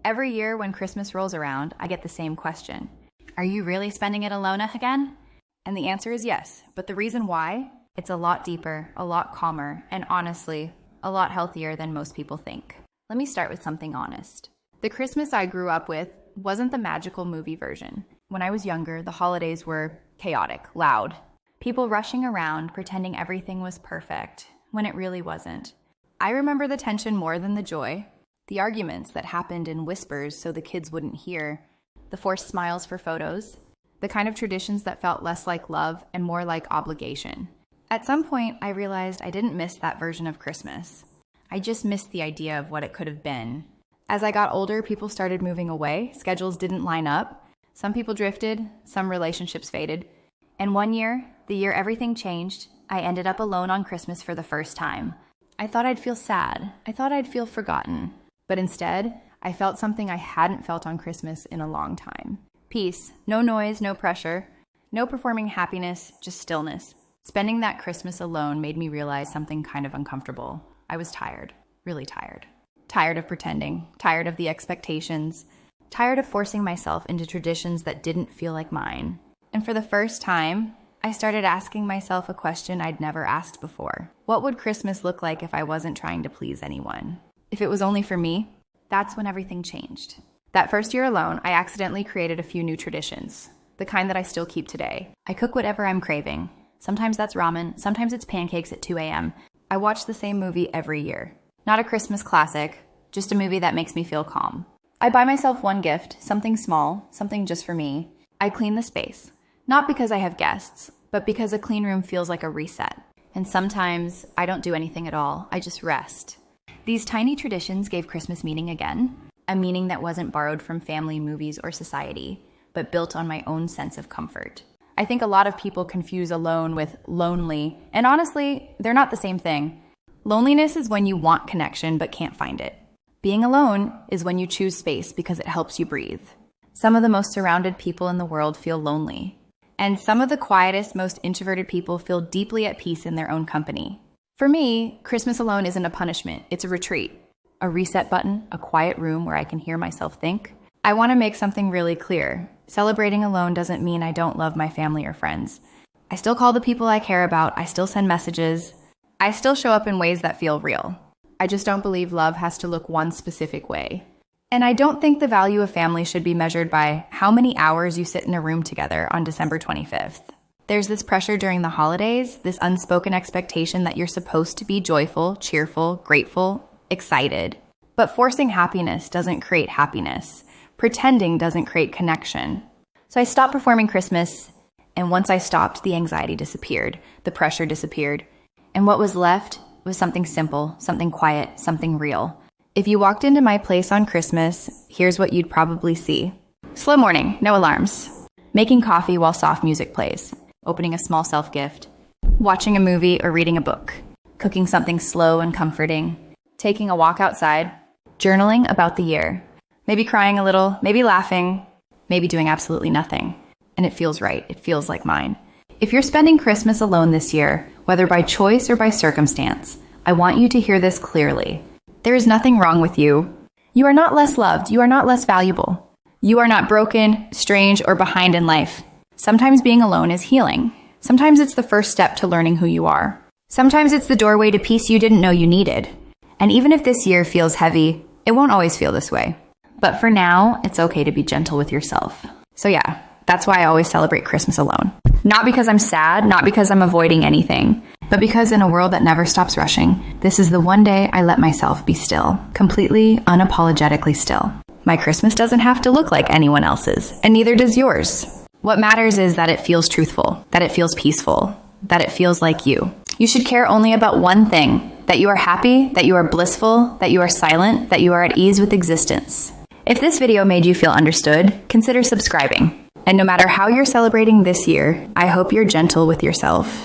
Every year when Christmas rolls around, I get the same question. Are you really spending it alone again? And the answer is yes. But the reason why? It's a lot deeper, a lot calmer, and honestly, a lot healthier than most people think. Let me start with something honest. The Christmas I grew up with wasn't the magical movie version. When I was younger, the holidays were chaotic, loud. People rushing around, pretending everything was perfect, when it really wasn't. I remember the tension more than the joy. The arguments that happened in whispers so the kids wouldn't hear. The forced smiles for photos. The kind of traditions that felt less like love and more like obligation. At some point, I realized I didn't miss that version of Christmas. I just missed the idea of what it could have been. As I got older, people started moving away. Schedules didn't line up. Some people drifted, some relationships faded. And one year, the year everything changed, I ended up alone on Christmas for the first time. I thought I'd feel sad. I thought I'd feel forgotten. But instead, I felt something I hadn't felt on Christmas in a long time. Peace. No noise, no pressure. No performing happiness, just stillness. Spending that Christmas alone made me realize something kind of uncomfortable. I was tired. Really tired. Tired of pretending. Tired of the expectations. Tired of forcing myself into traditions that didn't feel like mine. And for the first time, I started asking myself a question I'd never asked before. What would Christmas look like if I wasn't trying to please anyone? If it was only for me? That's when everything changed. That first year alone, I accidentally created a few new traditions. The kind that I still keep today. I cook whatever I'm craving. Sometimes that's ramen, sometimes it's pancakes at 2 a.m. I watch the same movie every year. Not a Christmas classic, just a movie that makes me feel calm. I buy myself one gift, something small, something just for me. I clean the space. Not because I have guests, but because a clean room feels like a reset. And sometimes I don't do anything at all, I just rest. These tiny traditions gave Christmas meaning again, a meaning that wasn't borrowed from family, movies, or society, but built on my own sense of comfort. I think a lot of people confuse alone with lonely, and honestly, they're not the same thing. Loneliness is when you want connection but can't find it. Being alone is when you choose space because it helps you breathe. Some of the most surrounded people in the world feel lonely. And some of the quietest, most introverted people feel deeply at peace in their own company. For me, Christmas alone isn't a punishment, it's a retreat. A reset button, a quiet room where I can hear myself think. I want to make something really clear. Celebrating alone doesn't mean I don't love my family or friends. I still call the people I care about, I still send messages. I still show up in ways that feel real. I just don't believe love has to look one specific way. And I don't think the value of family should be measured by how many hours you sit in a room together on December 25th. There's this pressure during the holidays, this unspoken expectation that you're supposed to be joyful, cheerful, grateful, excited. But forcing happiness doesn't create happiness. Pretending doesn't create connection. So I stopped performing Christmas, and once I stopped, the anxiety disappeared, the pressure disappeared, and what was left was something simple, something quiet, something real. If you walked into my place on Christmas, here's what you'd probably see. Slow morning, no alarms. Making coffee while soft music plays. Opening a small self-gift. Watching a movie or reading a book. Cooking something slow and comforting. Taking a walk outside. Journaling about the year. Maybe crying a little, maybe laughing, maybe doing absolutely nothing. And it feels right. It feels like mine. If you're spending Christmas alone this year, whether by choice or by circumstance, I want you to hear this clearly. There is nothing wrong with you. You are not less loved. You are not less valuable. You are not broken, strange, or behind in life. Sometimes being alone is healing. Sometimes it's the first step to learning who you are. Sometimes it's the doorway to peace you didn't know you needed. And even if this year feels heavy, it won't always feel this way. But for now, it's okay to be gentle with yourself. So yeah, that's why I always celebrate Christmas alone. Not because I'm sad, not because I'm avoiding anything, but because in a world that never stops rushing, this is the one day I let myself be still, completely, unapologetically still. My Christmas doesn't have to look like anyone else's, and neither does yours. What matters is that it feels truthful, that it feels peaceful, that it feels like you. You should care only about one thing, that you are happy, that you are blissful, that you are silent, that you are at ease with existence. If this video made you feel understood, consider subscribing. And no matter how you're celebrating this year, I hope you're gentle with yourself.